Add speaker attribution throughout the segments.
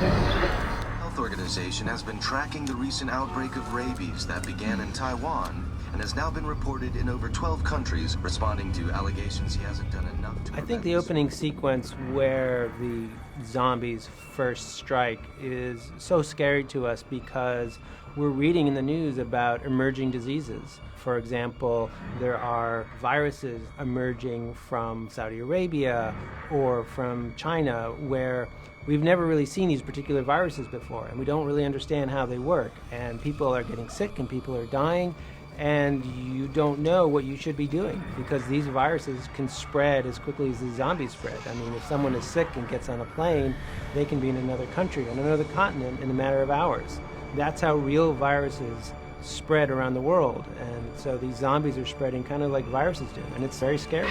Speaker 1: Health organization has been tracking the recent outbreak of rabies that began in Taiwan and has now been reported in over 12 countries, responding to allegations he hasn't done enough to
Speaker 2: I think the opening sequence where the zombies first strike is so scary to us because we're reading in the news about emerging diseases. For example, there are viruses emerging from Saudi Arabia or from China where we've never really seen these particular viruses before, and we don't really understand how they work. And people are getting sick and people are dying, and you don't know what you should be doing because these viruses can spread as quickly as the zombies spread. I mean, if someone is sick and gets on a plane, they can be in another country, on another continent in a matter of hours. That's how real viruses spread around the world. And so these zombies are spreading kind of like viruses do, and it's very scary.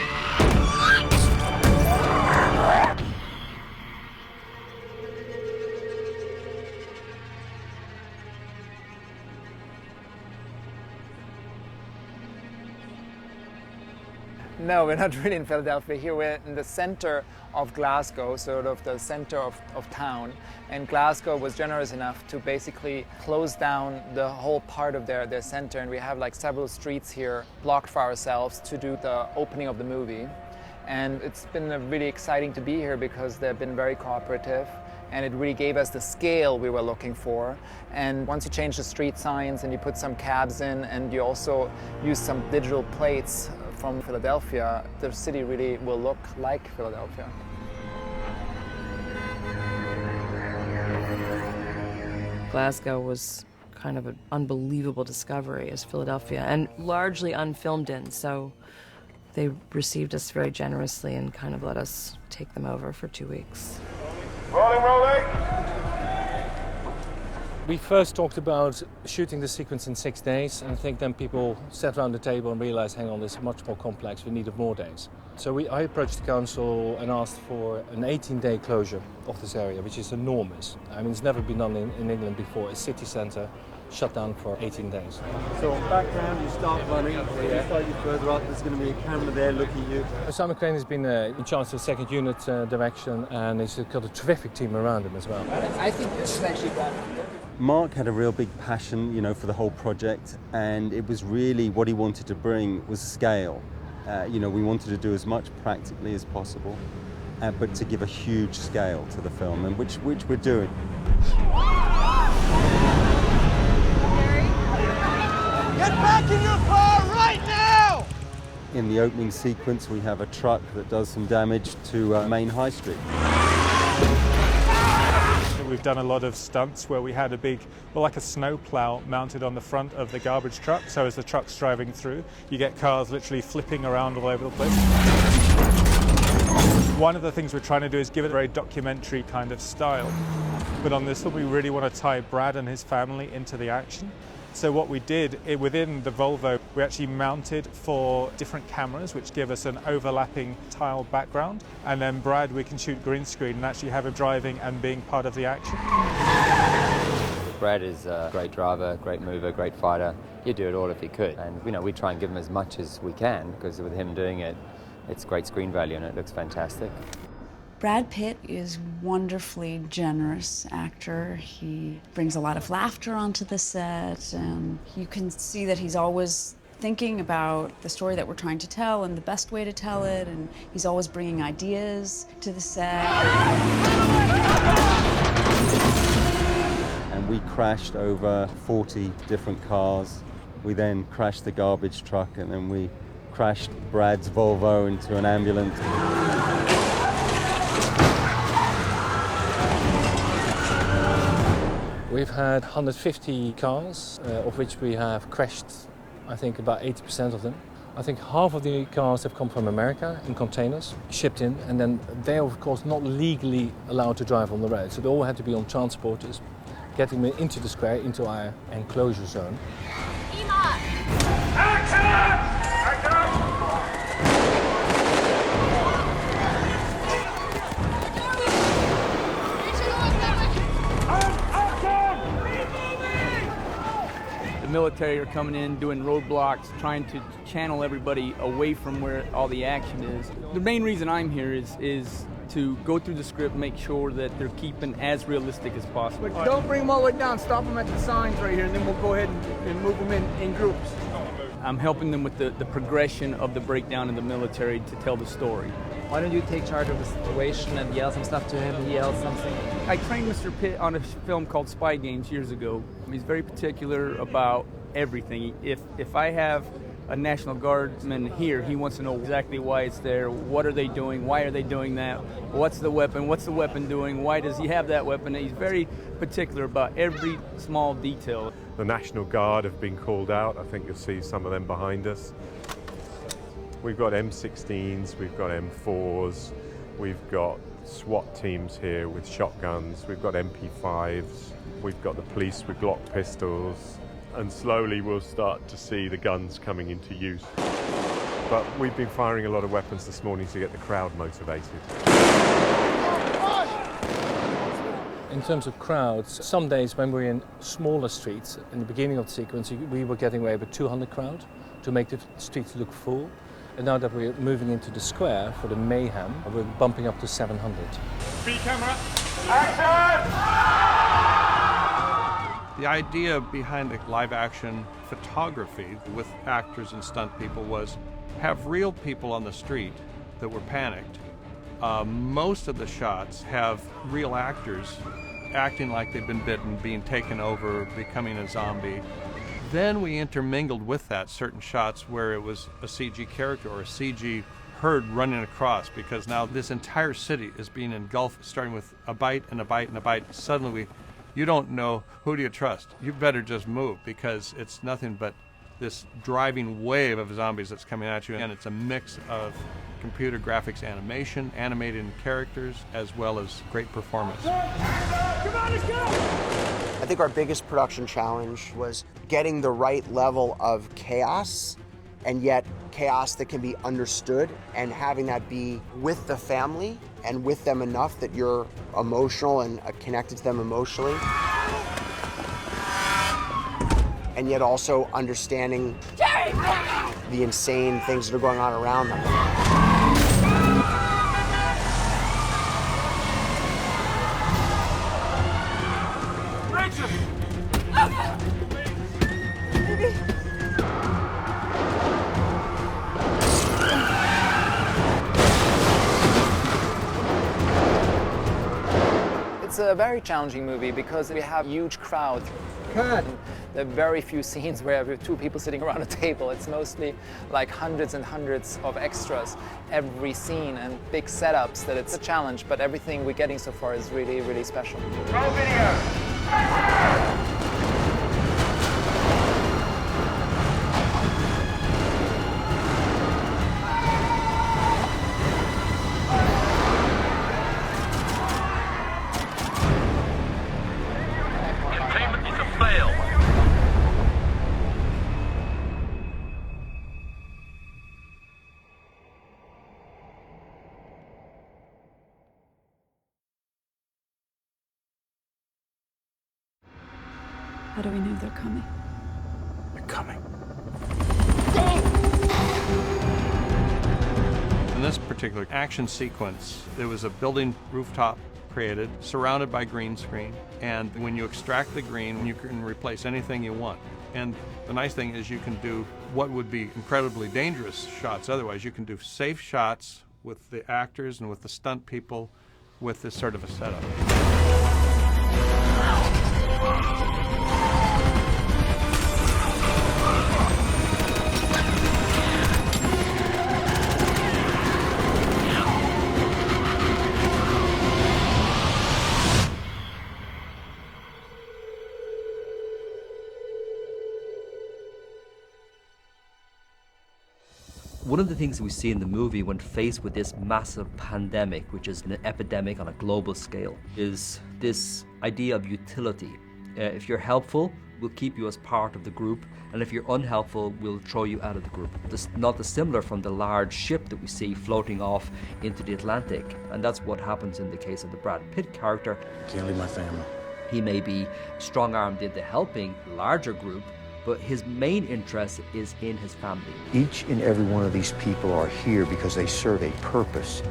Speaker 3: No, we're not really in Philadelphia. Here we're in the center of Glasgow, sort of the center of town. And Glasgow was generous enough to basically close down the whole part of their center. And we have like several streets here blocked for ourselves to do the opening of the movie. And it's been really exciting to be here because they've been very cooperative. And it really gave us the scale we were looking for. And once you change the street signs and you put some cabs in and you also use some digital plates from Philadelphia, the city really will look like Philadelphia.
Speaker 4: Glasgow was kind of an unbelievable discovery as Philadelphia, and largely unfilmed in, so they received us very generously and kind of let us take them over for 2 weeks.
Speaker 5: Rolling.
Speaker 6: We first talked about shooting the sequence in 6 days, and I think then people sat around the table and realized, hang on, this is much more complex, we need more days. So I approached the council and asked for an 18-day closure of this area, which is enormous. I mean, it's never been done in England before. A city centre shut down for 18 days.
Speaker 7: So on background, you start running, you slightly further up, there's going to be a camera there looking at you.
Speaker 6: Simon Crane has been in charge of second unit direction, and he's got a terrific team around him as well.
Speaker 3: I think this is actually better.
Speaker 7: Mark had a real big passion, for the whole project, and it was really what he wanted to bring was scale. We wanted to do as much practically as possible, but to give a huge scale to the film, and which we're doing.
Speaker 5: Get back in your car right now!
Speaker 7: In the opening sequence, we have a truck that does some damage to Main High Street.
Speaker 8: We've done a lot of stunts where we had like a snowplow mounted on the front of the garbage truck. So as the truck's driving through, you get cars literally flipping around all over the place. One of the things we're trying to do is give it a very documentary kind of style. But on this one, we really want to tie Brad and his family into the action. So what we did, within the Volvo, we actually mounted 4 different cameras which give us an overlapping tile background. And then Brad, we can shoot green screen and actually have him driving and being part of the action.
Speaker 9: Brad is a great driver, great mover, great fighter. He'd do it all if he could. And we try and give him as much as we can, because with him doing it, it's great screen value and it looks fantastic.
Speaker 10: Brad Pitt is wonderfully generous actor. He brings a lot of laughter onto the set, and you can see that he's always thinking about the story that we're trying to tell and the best way to tell it, and he's always bringing ideas to the set.
Speaker 7: And we crashed over 40 different cars. We then crashed the garbage truck, and then we crashed Brad's Volvo into an ambulance.
Speaker 6: We've had 150 cars, of which we have crashed, I think, about 80% of them. I think half of the cars have come from America in containers, shipped in, and then they're, of course, not legally allowed to drive on the road. So they all had to be on transporters, getting them into the square, into our enclosure zone.
Speaker 11: military are coming in, doing roadblocks, trying to channel everybody away from where all the action is. The main reason I'm here is to go through the script, make sure that they're keeping as realistic as possible. But don't bring them all the way down, stop them at the signs right here, and then we'll go ahead and move them in groups. I'm helping them with the progression of the breakdown in the military to tell the story.
Speaker 3: Why don't you take charge of the situation and yell some stuff to him? He yells something.
Speaker 11: I trained Mr. Pitt on a film called Spy Games years ago. He's very particular about everything. If I have a National Guardsman here, he wants to know exactly why it's there, what are they doing, why are they doing that, what's the weapon doing, why does he have that weapon? He's very particular about every small detail.
Speaker 12: The National Guard have been called out. I think you'll see some of them behind us. We've got M16s, we've got M4s, we've got SWAT teams here with shotguns, we've got MP5s, we've got the police with Glock pistols, and slowly we'll start to see the guns coming into use. But we've been firing a lot of weapons this morning to get the crowd motivated.
Speaker 6: In terms of crowds, some days when we're in smaller streets, in the beginning of the sequence, we were getting away with 200 crowd to make the streets look full. And now that we're moving into the square for the mayhem, we're bumping up to 700.
Speaker 8: Speed camera.
Speaker 5: Action!
Speaker 13: The idea behind the live action photography with actors and stunt people was have real people on the street that were panicked. Most of the shots have real actors acting like they've been bitten, being taken over, becoming a zombie. Then we intermingled with that certain shots where it was a CG character or a CG herd running across, because now this entire city is being engulfed, starting with a bite and a bite and a bite. Suddenly, you don't know who do you trust. You better just move, because it's nothing but this driving wave of zombies that's coming at you, and it's a mix of computer graphics animation, animated characters, as well as great performance.
Speaker 5: Come on, let's go!
Speaker 14: I think our biggest production challenge was getting the right level of chaos, and yet chaos that can be understood, and having that be with the family and with them enough that you're emotional and connected to them emotionally. And yet also understanding the insane things that are going on around them.
Speaker 3: It's a very challenging movie because we have huge crowds. There are very few scenes where we have two people sitting around a table. It's mostly like hundreds and hundreds of extras every scene and big setups that it's a challenge, but everything we're getting so far is really, really special.
Speaker 5: Roll video!
Speaker 10: How do we know they're coming?
Speaker 13: They're coming. In this particular action sequence, there was a building rooftop created, surrounded by green screen, and when you extract the green, you can replace anything you want. And the nice thing is you can do what would be incredibly dangerous shots otherwise. You can do safe shots with the actors and with the stunt people with this sort of a setup.
Speaker 15: One of the things we see in the movie when faced with this massive pandemic, which is an epidemic on a global scale, is this idea of utility. If you're helpful, we'll keep you as part of the group, and if you're unhelpful, we'll throw you out of the group. This not dissimilar from the large ship that we see floating off into the Atlantic, and that's what happens in the case of the Brad Pitt character.
Speaker 16: Can't leave my family.
Speaker 15: He may be strong-armed into helping the larger group, but his main interest is in his family.
Speaker 16: Each and every one of these people are here because they serve a purpose.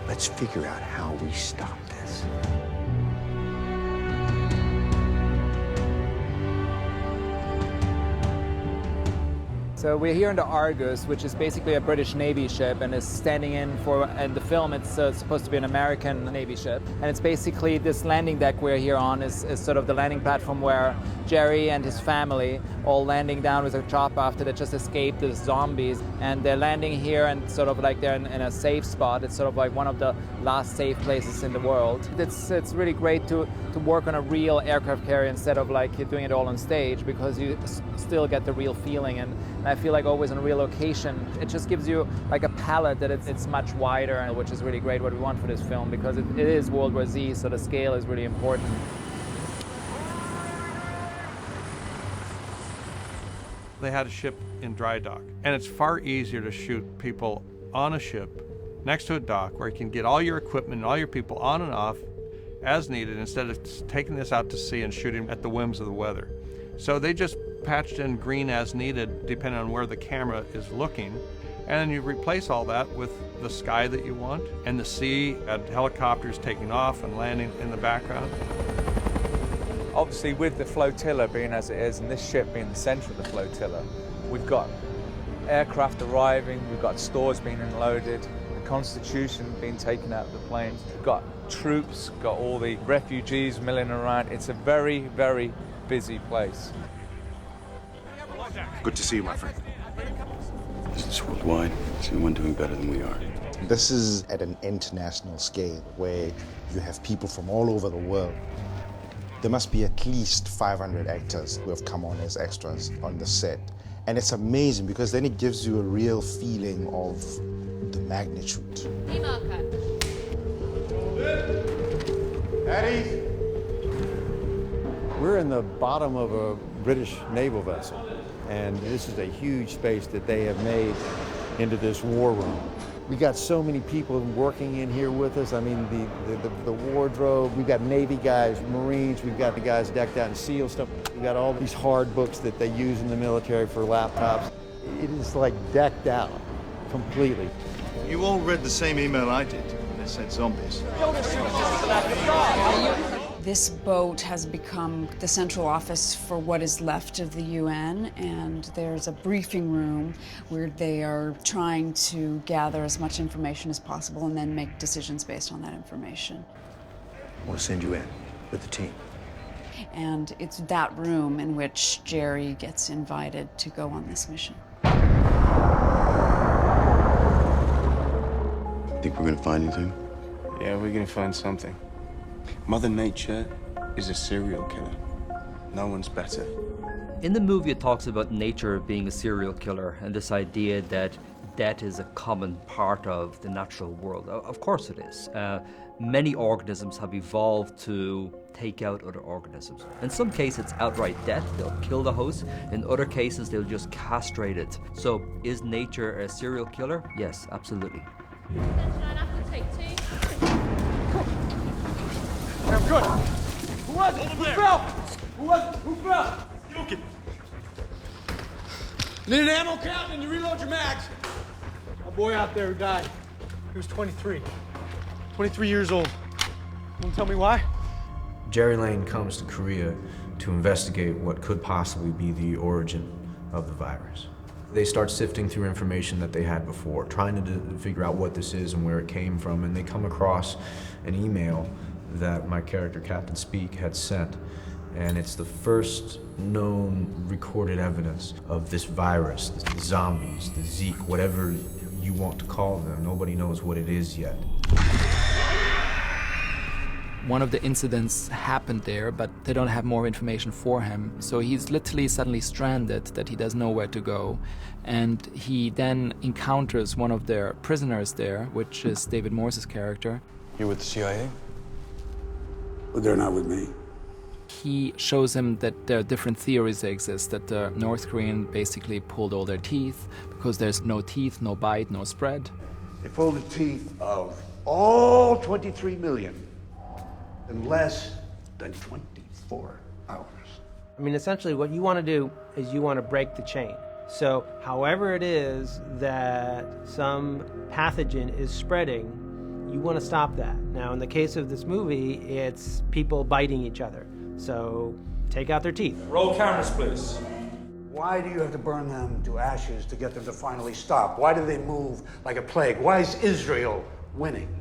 Speaker 16: Let's figure out how we stop this.
Speaker 3: So we're here in the Argus, which is basically a British Navy ship, and is standing in the film it's supposed to be an American Navy ship. And it's basically this landing deck we're here on is sort of the landing platform where Jerry and his family all landing down with a chopper after they just escaped the zombies. And they're landing here and sort of like they're in a safe spot. It's sort of like one of the last safe places in the world. It's really great to work on a real aircraft carrier instead of like you're doing it all on stage, because you still get the real feeling. And I feel like always on a real location, it just gives you like a palette that it's much wider, which is really great what we want for this film, because it is World War Z, so the scale is really important.
Speaker 13: They had a ship in dry dock, and it's far easier to shoot people on a ship next to a dock where you can get all your equipment and all your people on and off as needed, instead of taking this out to sea and shooting at the whims of the weather. So they just patched in green as needed depending on where the camera is looking, and then you replace all that with the sky that you want and the sea, and helicopters taking off and landing in the background.
Speaker 17: Obviously, with the flotilla being as it is and this ship being the center of the flotilla, we've got aircraft arriving, we've got stores being unloaded, the Constitution being taken out of the planes, we've got troops, got all the refugees milling around. It's a very, very busy place.
Speaker 18: Good to see you, my friend. Business worldwide. Is anyone doing better than we are?
Speaker 19: This is at an international scale where you have people from all over the world. There must be at least 500 actors who have come on as extras on the set. And it's amazing because then it gives you a real feeling of the magnitude.
Speaker 20: Hey, Marco.
Speaker 21: Eddie! We're in the bottom of a British naval vessel, and this is a huge space that they have made into this war room. We got so many people working in here with us. I mean, the wardrobe, we've got Navy guys, Marines, we've got the guys decked out in SEAL stuff. We've got all these hard books that they use in the military for laptops. It is like decked out completely.
Speaker 18: You all read the same email I did. They said zombies.
Speaker 10: This boat has become the central office for what is left of the UN, and there's a briefing room where they are trying to gather as much information as possible and then make decisions based on that information.
Speaker 16: I want to send you in with the team.
Speaker 10: And it's that room in which Jerry gets invited to go on this mission.
Speaker 18: Think we're gonna find anything?
Speaker 22: Yeah, we're gonna find something.
Speaker 18: Mother Nature is a serial killer. No one's better.
Speaker 15: In the movie, it talks about nature being a serial killer and this idea that death is a common part of the natural world. Of course it is. Many organisms have evolved to take out other organisms. In some cases, it's outright death. They'll kill the host. In other cases, they'll just castrate it. So is nature a serial killer? Yes, absolutely.
Speaker 5: I'm good. Who was it? Who fell? Who was it? Who fell? Okay. Need an ammo count and you reload your mags. A boy out there who died. He was 23. 23 years old. Want to tell me why?
Speaker 23: Jerry Lane comes to Korea to investigate what could possibly be the origin of the virus. They start sifting through information that they had before, trying to figure out what this is and where it came from, and they come across an email that my character, Captain Speak, had sent. And it's the first known recorded evidence of this virus, the zombies, the Zeke, whatever you want to call them. Nobody knows what it is yet.
Speaker 11: One of the incidents happened there, but they don't have more information for him. So he's literally suddenly stranded, that he doesn't know where to go. And he then encounters one of their prisoners there, which is David Morse's character.
Speaker 22: You're with the CIA?
Speaker 18: Well, they're not with me.
Speaker 11: He shows him that there are different theories that exist, that the North Korean basically pulled all their teeth, because there's no teeth, no bite, no spread.
Speaker 16: They pulled the teeth of all 23 million in less than 24 hours.
Speaker 1: I mean, essentially what you want to do is you want to break the chain. So however it is that some pathogen is spreading, you want to stop that. Now, in the case of this movie, it's people biting each other. So take out their teeth.
Speaker 2: Roll cameras, please.
Speaker 20: Why do you have to burn them to ashes to get them to finally stop? Why do they move like a plague? Why is Israel winning?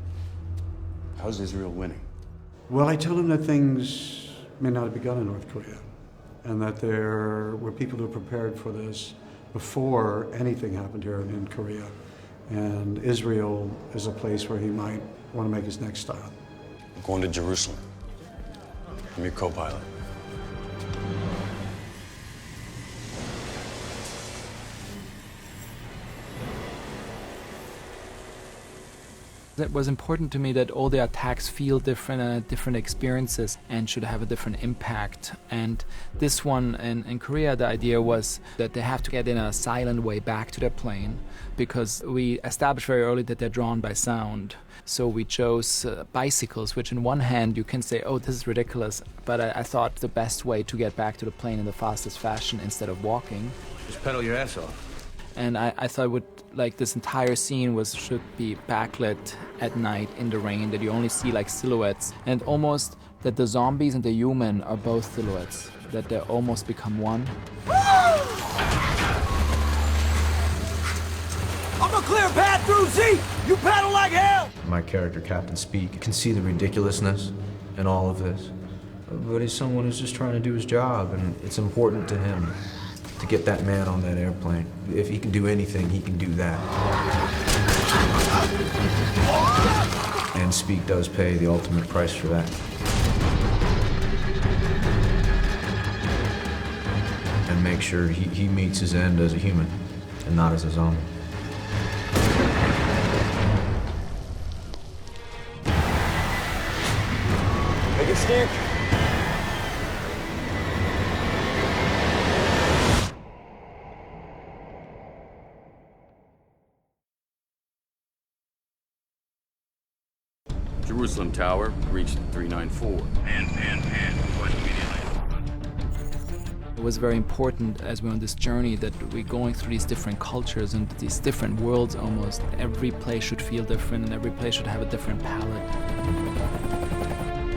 Speaker 18: How's Israel winning?
Speaker 20: Well, I tell them that things may not have begun in North Korea, and that there were people who were prepared for this before anything happened here in Korea. And Israel is a place where he might want to make his next stop.
Speaker 18: I'm going to Jerusalem. I'm your co-pilot.
Speaker 3: It was important to me that all the attacks feel different and different experiences and should have a different impact. And this one in Korea, the idea was that they have to get in a silent way back to their plane, because we established very early that they're drawn by sound. So we chose bicycles, which in one hand you can say, oh, this is ridiculous, but I thought the best way to get back to the plane in the fastest fashion instead of walking.
Speaker 23: Just pedal your ass off.
Speaker 3: And I thought this entire scene should be backlit at night in the rain, that you only see like silhouettes, and almost that the zombies and the human are both silhouettes, that they almost become one.
Speaker 2: I'm gonna clear a path through Z! You paddle like hell!
Speaker 23: My character, Captain Speak, can see the ridiculousness in all of this. But he's someone who's just trying to do his job, and it's important to him to get that man on that airplane. If he can do anything, he can do that. And Speak does pay the ultimate price for that. And make sure he meets his end as a human and not as a zombie.
Speaker 2: Make it stick.
Speaker 24: Jerusalem Tower, reached 394. Request immediately.
Speaker 3: It was very important as we're on this journey that we're going through these different cultures and these different worlds almost. Every place should feel different and every place should have a different palette.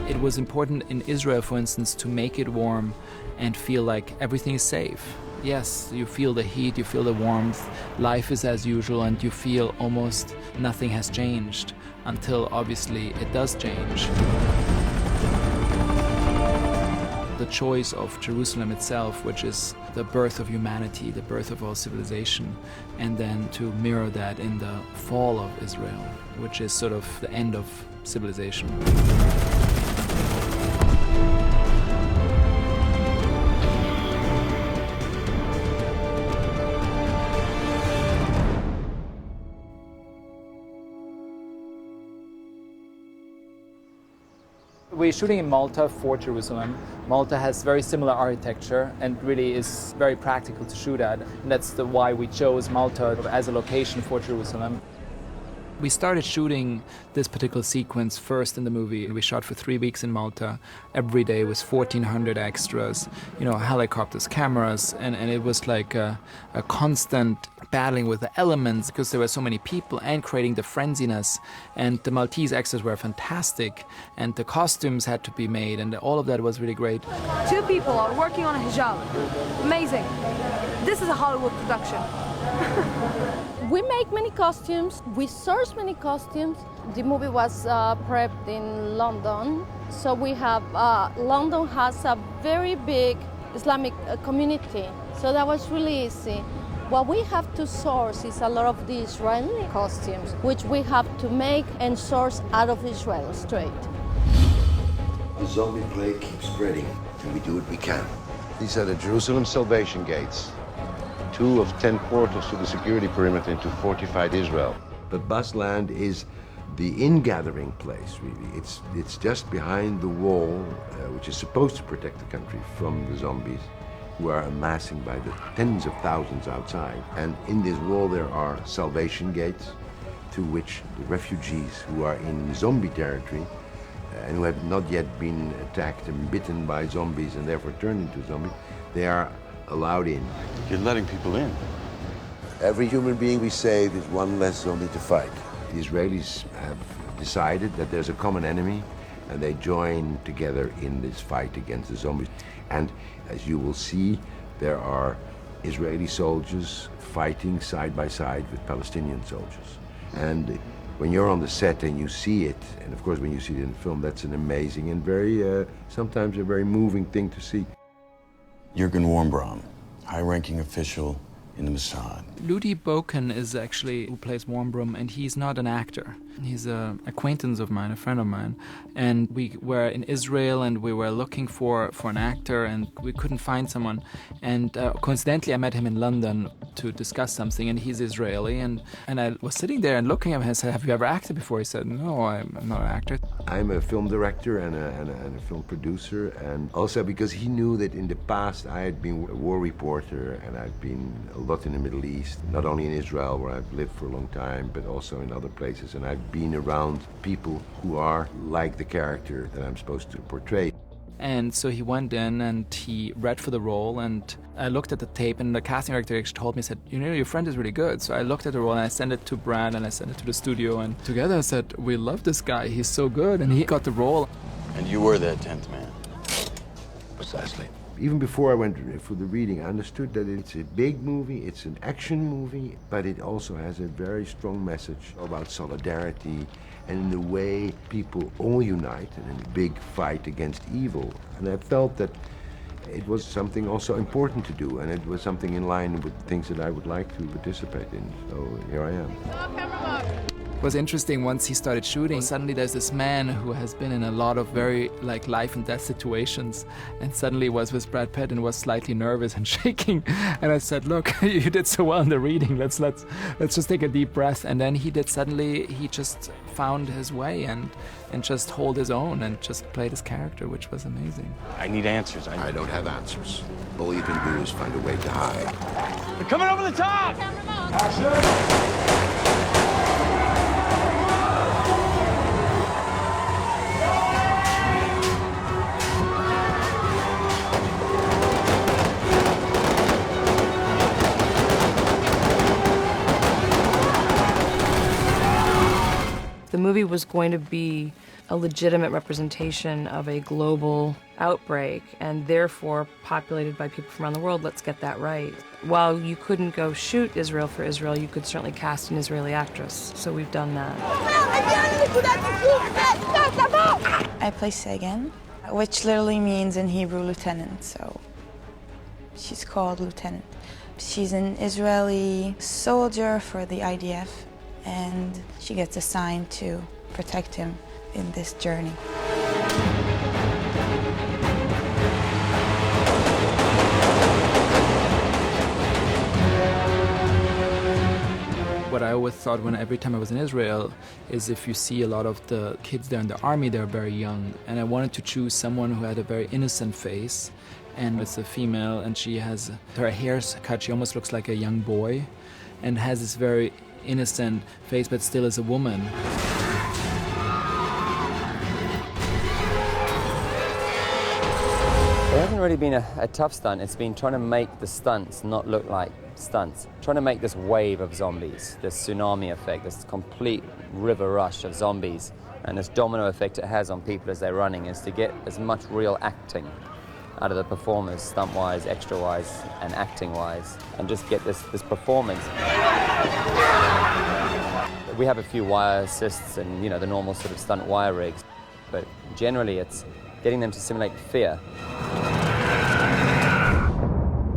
Speaker 3: It was important in Israel, for instance, to make it warm and feel like everything is safe. Yes, you feel the heat, you feel the warmth, life is as usual, and you feel almost nothing has changed, until obviously it does change. The choice of Jerusalem itself, which is the birth of humanity, the birth of all civilization, and then to mirror that in the fall of Israel, which is sort of the end of civilization. We're shooting in Malta for Jerusalem. Malta has very similar architecture and really is very practical to shoot at. And that's why we chose Malta as a location for Jerusalem. We started shooting this particular sequence first in the movie. We shot for 3 weeks in Malta. Every day was 1,400 extras, helicopters, cameras, and it was like a constant battling with the elements because there were so many people and creating the frenziness. And the Maltese extras were fantastic, and the costumes had to be made, and all of that was really great.
Speaker 25: 2 people are working on a hijab. Amazing. This is a Hollywood production.
Speaker 26: We make many costumes, we source many costumes. The movie was prepped in London, so we have, London has a very big Islamic community, so that was really easy. What we have to source is a lot of the Israeli costumes, which we have to make and source out of Israel straight.
Speaker 27: The zombie plague keeps spreading, and we do what we can. These are the Jerusalem Salvation Gates. 2 of 10 portals to the security perimeter into fortified Israel. But Basland is the ingathering place, really. It's just behind the wall, which is supposed to protect the country from the zombies, who are amassing by the tens of thousands outside. And in this wall there are salvation gates, through which the refugees who are in zombie territory and who have not yet been attacked and bitten by zombies and therefore turned into zombies, they are allowed in.
Speaker 18: You're letting people in.
Speaker 27: Every human being we save is one less zombie to fight. The Israelis have decided that there's a common enemy, and they join together in this fight against the zombies. And as you will see, there are Israeli soldiers fighting side by side with Palestinian soldiers. And when you're on the set and you see it, and of course when you see it in film, that's an amazing and very, sometimes a very moving thing to see.
Speaker 18: Jürgen Warmbraum, high-ranking official in the Mossad.
Speaker 11: Ludi Boken is actually who plays Warmbraum, and he's not an actor. He's an acquaintance of mine, a friend of mine. And we were in Israel and we were looking for an actor and we couldn't find someone. And coincidentally, I met him in London to discuss something, and he's Israeli. And I was sitting there and looking at him and I said, "Have you ever acted before?" He said, "No, I'm not an actor."
Speaker 27: I'm a film director and a film producer, and also because he knew that in the past I had been a war reporter and I've been a lot in the Middle East, not only in Israel where I've lived for a long time, but also in other places, and I've been around people who are like the character that I'm supposed to portray.
Speaker 11: And so he went in and he read for the role, and I looked at the tape, and the casting director actually told me, said, "You know, your friend is really good." So I looked at the role and I sent it to Brad and I sent it to the studio, and together I said, "We love this guy, he's so good," and he got the role.
Speaker 18: And you were that 10th man.
Speaker 27: Precisely. Even before I went for the reading, I understood that it's a big movie, it's an action movie, but it also has a very strong message about solidarity and in the way people all unite in a big fight against evil. And I felt that it was something also important to do, and it was something in line with things that I would like to participate in. So here I am.
Speaker 11: It was interesting once he started shooting. Suddenly there's this man who has been in a lot of very life and death situations, and suddenly was with Brad Pitt and was slightly nervous and shaking. And I said, "Look, you did so well in the reading. Let's just take a deep breath." And then he just found his way and just hold his own and just played his character, which was amazing.
Speaker 18: I need answers.
Speaker 27: I don't have answers. All you can do is find a way to hide.
Speaker 2: They're coming over the top!
Speaker 25: The movie was going to be a legitimate representation of a global outbreak and therefore populated by people from around the world. Let's get that right. While you couldn't go shoot Israel for Israel, you could certainly cast an Israeli actress. So we've done that.
Speaker 4: I play Sagan, which literally means in Hebrew lieutenant, so she's called lieutenant. She's an Israeli soldier for the IDF, and she gets assigned to protect him in this journey.
Speaker 11: What I always thought every time I was in Israel is if you see a lot of the kids there in the army, they're very young. And I wanted to choose someone who had a very innocent face. And it's a female, and her hair's cut, she almost looks like a young boy, and has this very innocent face, but still is a woman.
Speaker 6: It hasn't really been a tough stunt. It's been trying to make the stunts not look like stunts. Trying to make this wave of zombies, this tsunami effect, this complete river rush of zombies, and this domino effect it has on people as they're running, is to get as much real acting out of the performers, stunt-wise, extra-wise, and acting-wise, and just get this performance. We have a few wire assists and, the normal sort of stunt wire rigs, but generally it's getting them to simulate fear.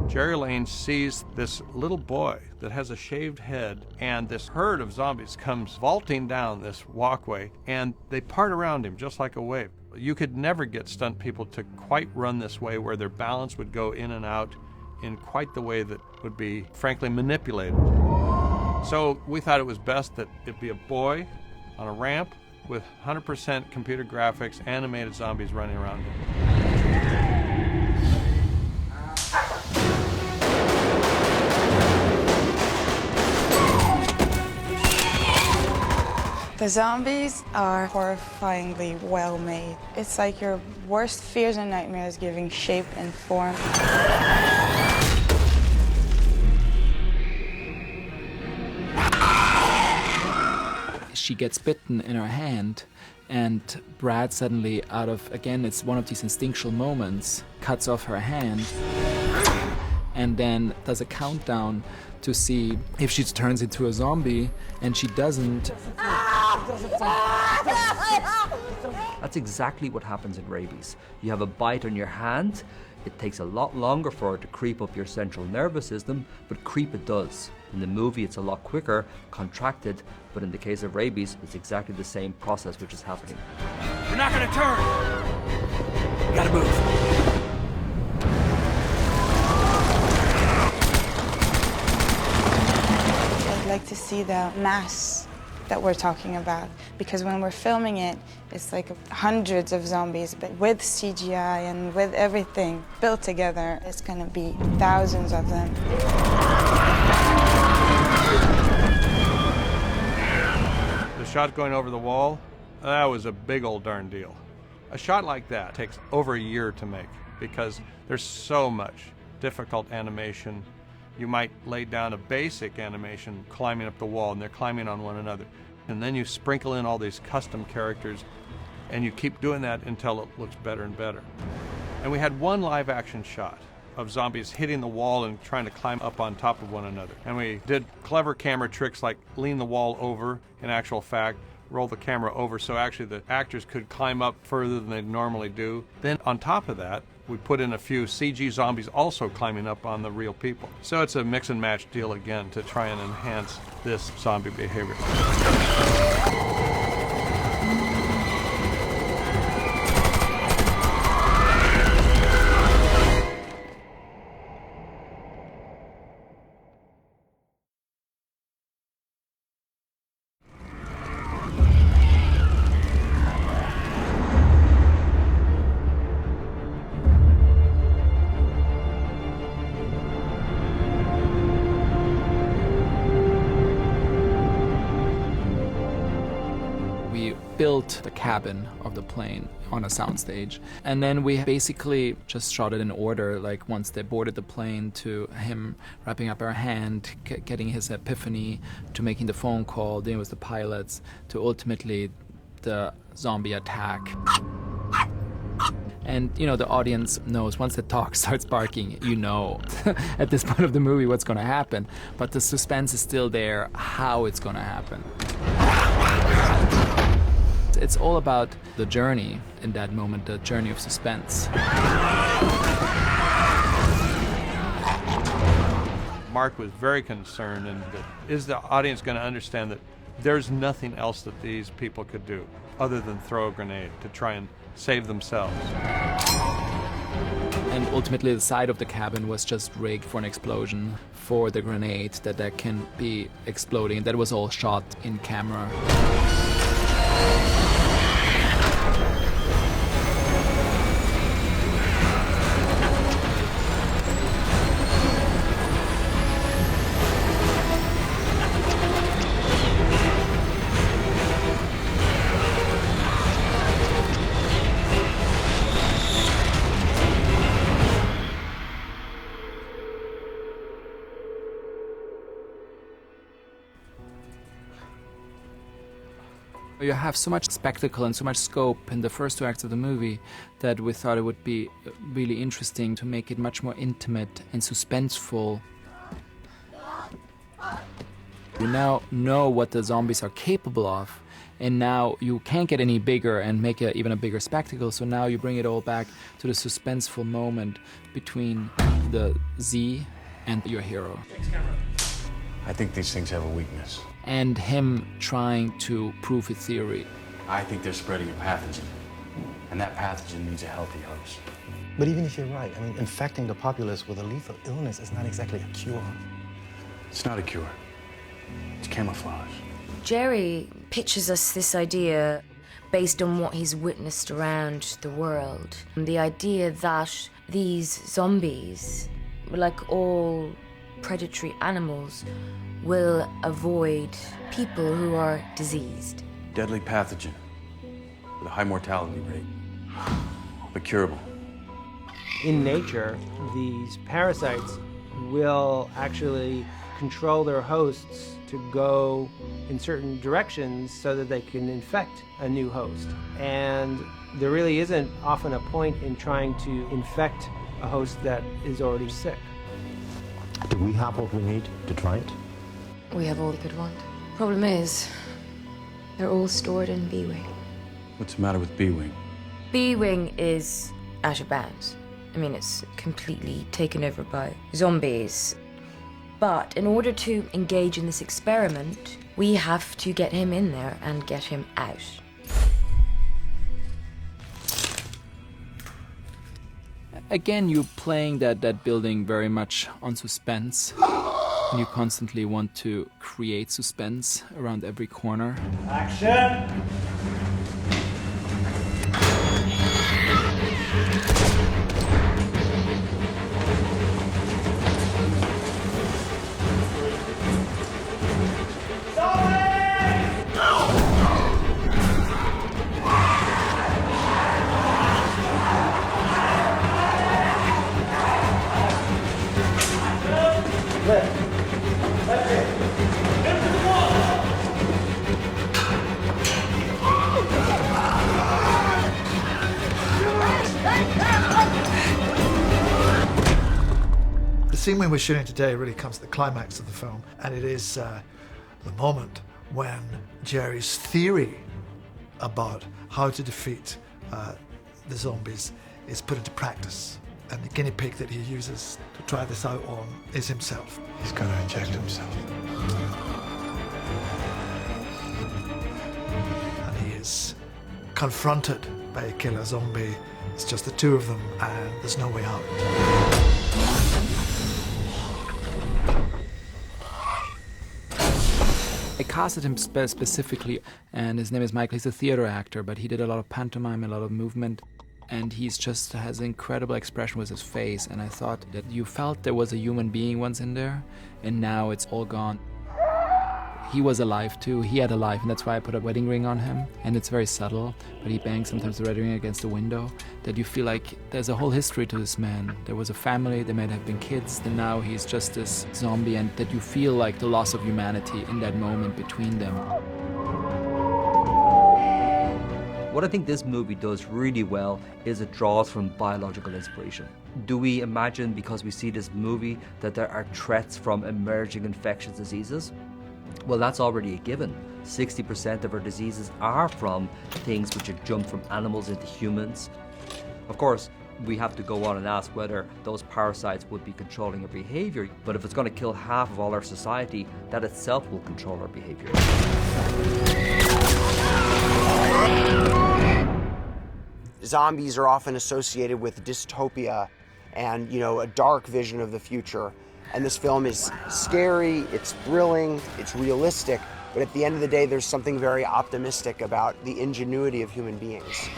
Speaker 13: Jerry Lane sees this little boy that has a shaved head, and this herd of zombies comes vaulting down this walkway, and they part around him just like a wave. You could never get stunt people to quite run this way, where their balance would go in and out in quite the way that would be, frankly, manipulated. So we thought it was best that it be a boy on a ramp with 100% computer graphics, animated zombies running around him.
Speaker 4: The zombies are horrifyingly well made. It's like your worst fears and nightmares giving shape and form.
Speaker 7: She gets bitten in her hand, and Brad suddenly, out of, again, it's one of these instinctual moments, cuts off her hand and then does a countdown to see if she turns into a zombie, and she doesn't.
Speaker 15: That's exactly what happens in rabies. You have a bite on your hand, it takes a lot longer for it to creep up your central nervous system, but creep it does. In the movie it's a lot quicker, contracted, but in the case of rabies, it's exactly the same process which is happening.
Speaker 2: You're not gonna turn! You gotta move.
Speaker 4: I'd like to see the mass that we're talking about, because when we're filming it, it's like hundreds of zombies, but with CGI and with everything built together, it's gonna be thousands of them.
Speaker 13: The shot going over the wall, that was a big old darn deal. A shot like that takes over a year to make because there's so much difficult animation. You might lay down a basic animation climbing up the wall and they're climbing on one another. And then you sprinkle in all these custom characters and you keep doing that until it looks better and better. And we had one live action shot of zombies hitting the wall and trying to climb up on top of one another. And we did clever camera tricks like lean the wall over, in actual fact, roll the camera over so actually the actors could climb up further than they normally do. Then on top of that, we put in a few CG zombies also climbing up on the real people. So it's a mix and match deal again to try and enhance this zombie behavior.
Speaker 7: Built the cabin of the plane on a soundstage, and then we basically just shot it in order, like once they boarded the plane to him wrapping up our hand, getting his epiphany, to making the phone call, then it was the pilots, to ultimately the zombie attack. And, you know, the audience knows once the dog starts barking, you know at this point of the movie what's going to happen, but the suspense is still there, how it's going to happen. It's all about the journey in that moment, the journey of suspense.
Speaker 13: Mark was very concerned, and is the audience going to understand that there's nothing else that these people could do other than throw a grenade to try and save themselves.
Speaker 7: And ultimately the side of the cabin was just rigged for an explosion, for the grenade that can be exploding. That was all shot in camera. You have so much spectacle and so much scope in the first two acts of the movie that we thought it would be really interesting to make it much more intimate and suspenseful. You now know what the zombies are capable of, and now you can't get any bigger and make even a bigger spectacle, so now you bring it all back to the suspenseful moment between the Z and your hero.
Speaker 18: I think these things have a weakness.
Speaker 7: And him trying to prove his theory.
Speaker 18: I think they're spreading a pathogen, and that pathogen needs a healthy host.
Speaker 8: But even if you're right, I mean, infecting the populace with a lethal illness is not exactly a cure.
Speaker 18: It's not a cure. It's camouflage.
Speaker 9: Jerry pictures us this idea based on what he's witnessed around the world. The idea that these zombies, like all predatory animals, will avoid people who are diseased.
Speaker 24: Deadly pathogen with a high mortality rate, but curable.
Speaker 1: In nature, these parasites will actually control their hosts to go in certain directions so that they can infect a new host. And there really isn't often a point in trying to infect a host that is already sick.
Speaker 5: Do we have what we need to try it?
Speaker 9: We have all we could want. Problem is, they're all stored in B-Wing.
Speaker 24: What's the matter with B-Wing?
Speaker 9: B-Wing is out of bounds. I mean, it's completely taken over by zombies. But in order to engage in this experiment, we have to get him in there and get him out.
Speaker 7: Again, you're playing that building very much on suspense. And you constantly want to create suspense around every corner.
Speaker 2: Action!
Speaker 10: The scene we were shooting today really comes to the climax of the film, and it is the moment when Jerry's theory about how to defeat the zombies is put into practice. And the guinea pig that he uses to try this out on is himself.
Speaker 18: He's gonna inject himself.
Speaker 10: And he is confronted by a killer zombie. It's just the two of them, and there's no way out.
Speaker 7: I casted him specifically, and his name is Michael. He's a theater actor, but he did a lot of pantomime, a lot of movement, and he's just has incredible expression with his face. And I thought that you felt there was a human being once in there, and now it's all gone. He was alive too. He had a life, and that's why I put a wedding ring on him. And it's very subtle, but he bangs sometimes the red ring against the window. That you feel like there's a whole history to this man. There was a family, there might have been kids, and now he's just this zombie, and that you feel like the loss of humanity in that moment between them.
Speaker 15: What I think this movie does really well is it draws from biological inspiration. Do we imagine, because we see this movie, that there are threats from emerging infectious diseases? Well, that's already a given. 60% of our diseases are from things which have jumped from animals into humans. Of course, we have to go on and ask whether those parasites would be controlling our behavior, but if it's going to kill half of all our society, that itself will control our behavior.
Speaker 12: Zombies are often associated with dystopia and, a dark vision of the future. And this film is scary, it's thrilling, it's realistic, but at the end of the day, there's something very optimistic about the ingenuity of human beings.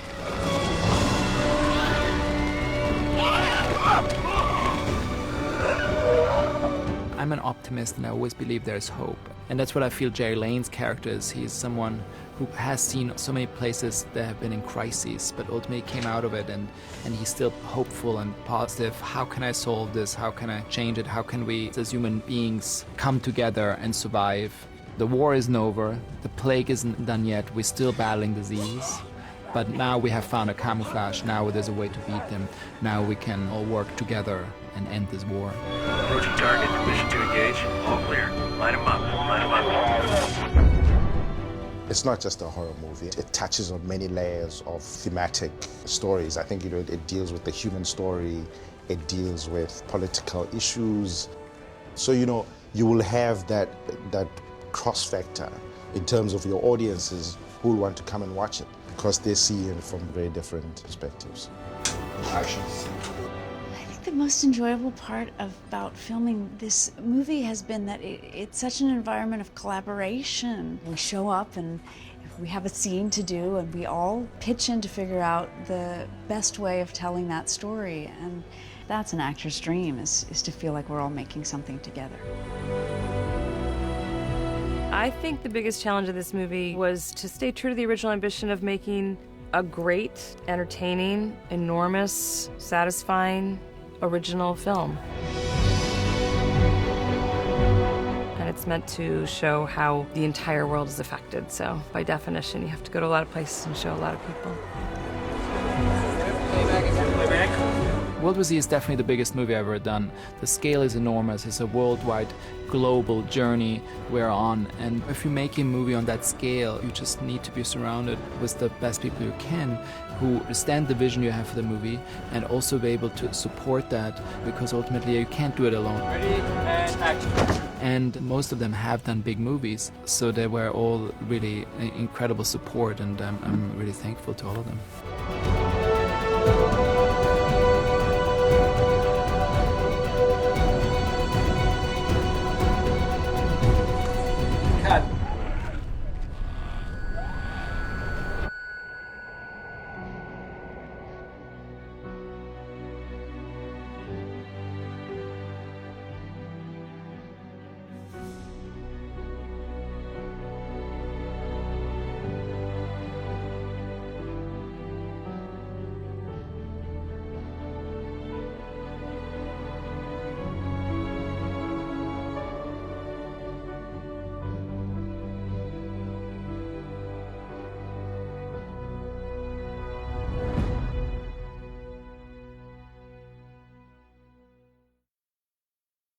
Speaker 7: I'm an optimist, and I always believe there's hope. And that's what I feel Jerry Lane's character is. He's someone who has seen so many places that have been in crises, but ultimately came out of it, and he's still hopeful and positive. How can I solve this? How can I change it? How can we, as human beings, come together and survive? The war isn't over. The plague isn't done yet. We're still battling disease. But now we have found a camouflage. Now there's a way to beat them. Now we can all work together and end this war.
Speaker 14: Approaching target, mission to engage. All clear. Line them up. Line them up.
Speaker 27: It's not just a horror movie. It touches on many layers of thematic stories. I think it deals with the human story. It deals with political issues. So you will have that cross factor in terms of your audiences who will want to come and watch it because they see it from very different perspectives. Actions.
Speaker 17: I think the most enjoyable part about filming this movie has been that it's such an environment of collaboration. We show up and we have a scene to do and we all pitch in to figure out the best way of telling that story. And that's an actor's dream, is to feel like we're all making something together.
Speaker 25: I think the biggest challenge of this movie was to stay true to the original ambition of making a great, entertaining, enormous, satisfying, original film. And it's meant to show how the entire world is affected, so by definition, you have to go to a lot of places and show a lot of people.
Speaker 7: WWZ is definitely the biggest movie I've ever done. The scale is enormous. It's a worldwide, global journey we're on. And if you make a movie on that scale, you just need to be surrounded with the best people you can who understand the vision you have for the movie and also be able to support that, because ultimately you can't do it alone.
Speaker 11: Ready, and action.
Speaker 7: And most of them have done big movies, so they were all really incredible support, and I'm really thankful to all of them.